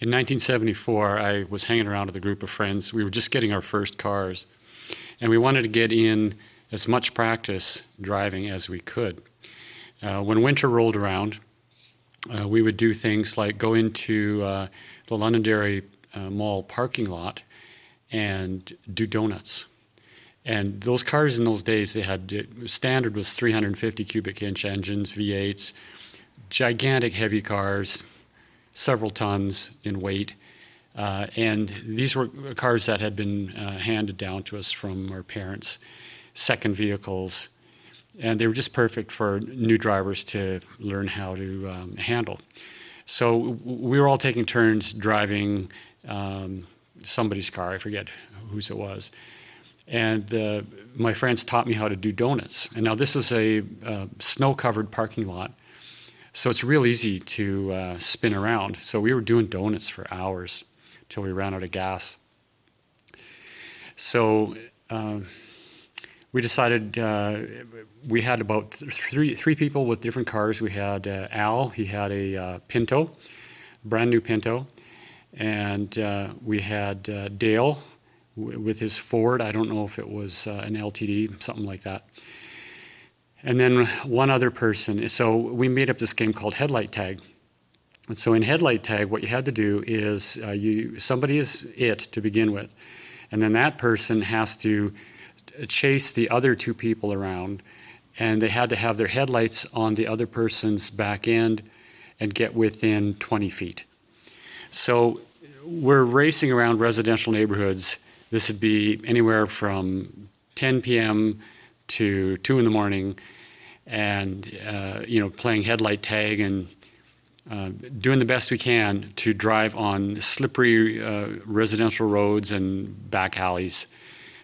In 1974, I was hanging around with a group of friends. We were just getting our first cars, and we wanted to get in as much practice driving as we could. When winter rolled around, we would do things like go into the Londonderry Mall parking lot and do donuts. And those cars in those days, they had standard was 350 cubic inch engines, V8s, gigantic heavy cars, several tons in weight. And these were cars that had been handed down to us from our parents, second vehicles. And they were just perfect for new drivers to learn how to handle. So we were all taking turns driving somebody's car. I forget whose it was. And my friends taught me how to do donuts. And now this was a snow-covered parking lot, so it's real easy to spin around. So we were doing donuts for hours till we ran out of gas. So we decided we had about three people with different cars. We had Al, he had a Pinto, brand new Pinto, and we had Dale with his Ford. I don't know if it was an LTD, something like that. And then one other person. So we made up this game called Headlight Tag. And so in Headlight Tag, what you had to do is somebody is it to begin with, and then that person has to chase the other two people around, and they had to have their headlights on the other person's back end and get within 20 feet. So we're racing around residential neighborhoods. This would be anywhere from 10 p.m. to 2 in the morning, and playing Headlight Tag and doing the best we can to drive on slippery residential roads and back alleys,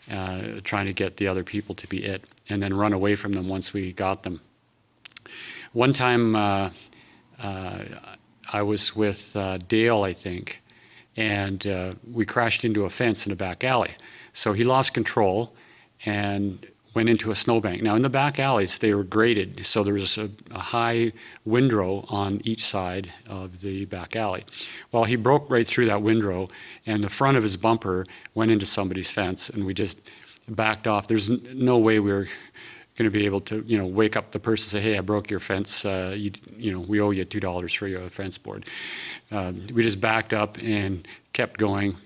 trying to get the other people to be it, and then run away from them once we got them. One time I was with Dale, I think, and we crashed into a fence in a back alley. So he lost control and went into a snowbank. Now in the back alleys, they were graded, so there was a high windrow on each side of the back alley. Well, he broke right through that windrow, and the front of his bumper went into somebody's fence, and we just backed off. There's no way we were going to be able to, wake up the person and say, "Hey, I broke your fence. We owe you $2 for your fence board." We just backed up and kept going.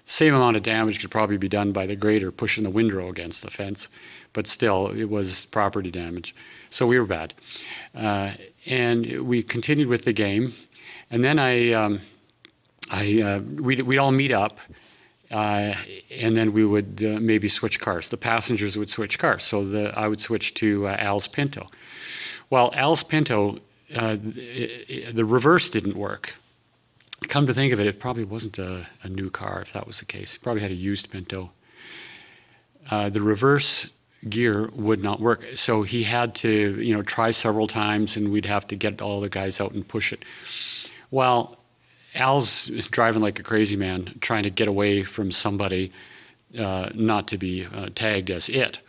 Same amount of damage could probably be done by the grader pushing the windrow against the fence, but still, it was property damage. So we were bad. And we continued with the game, and then we'd all meet up, and then we would maybe switch cars. The passengers would switch cars, so I would switch to Al's Pinto. Well, Al's Pinto, the reverse didn't work. Come to think of it, it probably wasn't a new car if that was the case. He probably had a used Pinto. The reverse gear would not work, so he had to try several times, and we'd have to get all the guys out and push it. Well, Al's driving like a crazy man, trying to get away from somebody not to be tagged as it.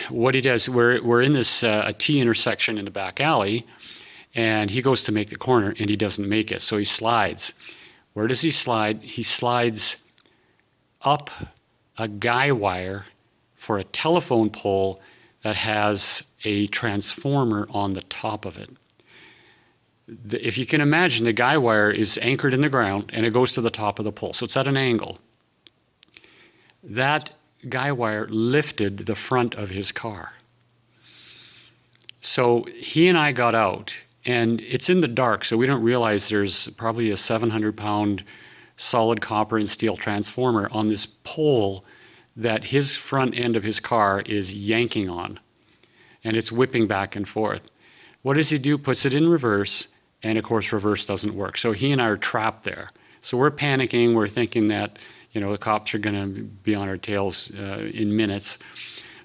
What he does, we're in this a T intersection in the back alley, and he goes to make the corner, and he doesn't make it, so he slides. Where does he slide? He slides up a guy wire for a telephone pole that has a transformer on the top of it. If you can imagine, the guy wire is anchored in the ground, and it goes to the top of the pole, so it's at an angle. That guy wire lifted the front of his car. So he and I got out, and it's in the dark, so we don't realize there's probably a 700-pound solid copper and steel transformer on this pole that his front end of his car is yanking on, and it's whipping back and forth. What does he do? Puts it in reverse, and of course reverse doesn't work. So he and I are trapped there. So we're panicking. We're thinking that the cops are going to be on our tails in minutes.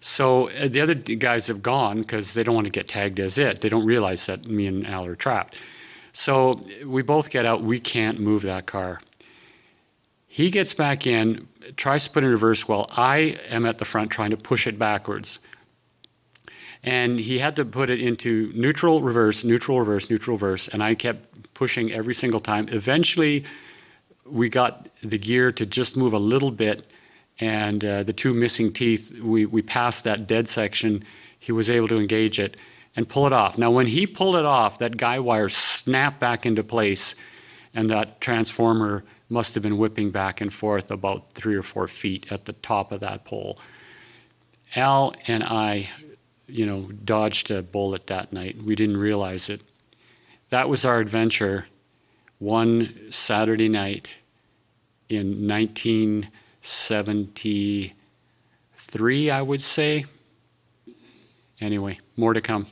So the other guys have gone because they don't want to get tagged as it. They don't realize that me and Al are trapped. So we both get out. We can't move that car. He gets back in, tries to put in reverse while I am at the front trying to push it backwards. And he had to put it into neutral, reverse, neutral, reverse, neutral, reverse. And I kept pushing every single time. Eventually, we got the gear to just move a little bit, and the two missing teeth, we passed that dead section. He was able to engage it and pull it off. Now, when he pulled it off, that guy wire snapped back into place, and that transformer must have been whipping back and forth about 3 or 4 feet at the top of that pole. Al and I, dodged a bullet that night. We didn't realize it. That was our adventure one Saturday night in 1973, I would say. Anyway, more to come.